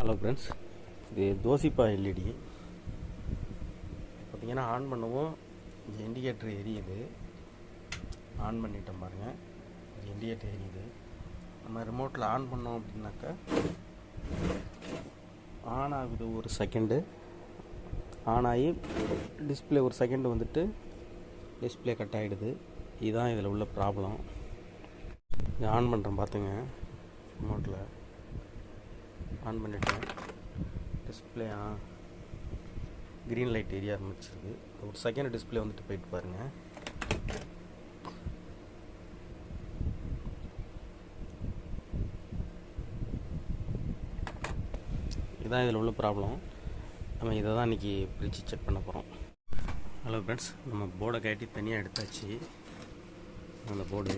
Hello friends, இது தோசிப்பா LED பார்த்திங்கன்னா on பண்ணவும் இந்த இண்டிகேட்டர் எரியுது. ஆன் பண்ணிட்டோம் பாருங்கள், இது இண்டிகேட்டர் எரியுது. நம்ம ரிமோட்டில் ஆன் பண்ணோம் அப்படின்னாக்கா ஆன் ஆகுது, ஒரு செகண்டு ஆன் ஆகி டிஸ்பிளே ஒரு செகண்டு வந்துட்டு டிஸ்பிளே கட் ஆகிடுது. இதுதான் இதில் உள்ள ப்ராப்ளம். இது ஆன் பண்ணுறேன் பார்த்துங்க, ரிமோட்டில் ஆன் பண்ணிட்டேன். டிஸ்பிளே க்ரீன் லைட் எரிய ஆரம்பிச்சிருக்கு. ஒரு செகண்ட் டிஸ்பிளே வந்துட்டு போயிட்டு பாருங்கள். இதுதான் இதில் உள்ள ப்ராப்ளம். நம்ம இதை தான் இன்றைக்கி பிரித்து செக் பண்ண போகிறோம். ஹலோ ஃப்ரெண்ட்ஸ், நம்ம போர்டை கட்டி தனியாக எடுத்தாச்சு. அந்த போர்டு,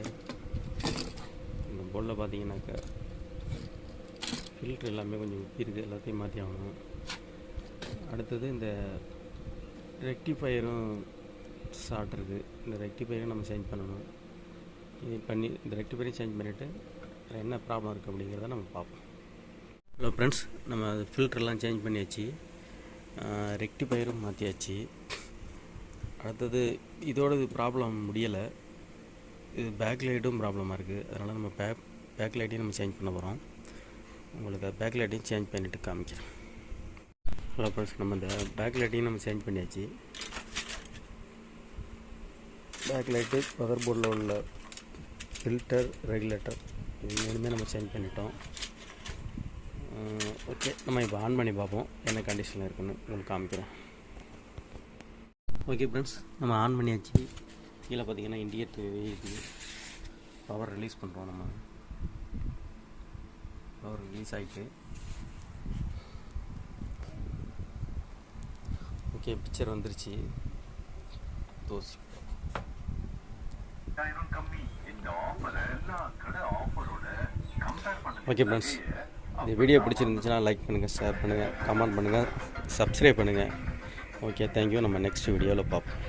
இந்த போர்டில் பார்த்தீங்கன்னாக்கா ஃபில்ட்ரு எல்லாமே கொஞ்சம் உப்பி இருக்குது, எல்லாத்தையும் மாற்றி ஆகணும். அடுத்தது இந்த ரெக்டிஃபயரும் ஷார்ட் இருக்குது. இந்த ரெக்டிஃபயரும் நம்ம சேஞ்ச் பண்ணணும். இது பண்ணி இந்த ரெக்டிஃபயரையும் சேஞ்ச் பண்ணிவிட்டு என்ன ப்ராப்ளம் இருக்குது அப்படிங்கிறத நம்ம பார்ப்போம். ஹலோ ஃப்ரெண்ட்ஸ், நம்ம ஃபில்ட்ரெல்லாம் சேஞ்ச் பண்ணியாச்சு, ரெக்டிஃபயரும் மாற்றியாச்சு. அடுத்தது இதோட ப்ராப்ளம் முடியலை, இது பேக் லைட்டும் ப்ராப்ளமாக இருக்குது. அதனால் நம்ம பேக் லைட்டையும் நம்ம சேஞ்ச் பண்ண போகிறோம். உங்களுக்கு பேக் லைட்டையும் சேஞ்ச் பண்ணிவிட்டு காமிக்கிறேன். ஹலோ ஃப்ரெண்ட்ஸ், நம்ம இந்த பேக் லைட்டையும் நம்ம சேஞ்ச் பண்ணியாச்சு. பேக் லைட்டு, மதர் போர்டில் உள்ள ஃபில்டர், ரெகுலேட்டர் இது மூணுமே நம்ம சேஞ்ச் பண்ணிட்டோம். ஓகே, நம்ம இப்போ ஆன் பண்ணி பார்ப்போம் என்ன கண்டிஷனில் இருக்குன்னு உங்களுக்கு காமிக்கிறேன். ஓகே ஃப்ரெண்ட்ஸ், நம்ம ஆன் பண்ணியாச்சு. கீழே பார்த்தீங்கன்னா இண்டிகேட்டர் இருக்குது. பவர் ரிலீஸ் பண்ணுறோம். நம்ம பவர் ரிலீஸ் ஆகிட்டு ஓகே, பிக்சர் வந்துருச்சு. தோசி ஓகே ஃப்ரெண்ட்ஸ், இந்த வீடியோ பிடிச்சிருந்துச்சுன்னா லைக் பண்ணுங்கள், ஷேர் பண்ணுங்கள், கமெண்ட் பண்ணுங்கள், சப்ஸ்கிரைப் பண்ணுங்கள். Okay, thank you. நம்ம நெக்ஸ்ட் வீடியோவில் பார்ப்போம்.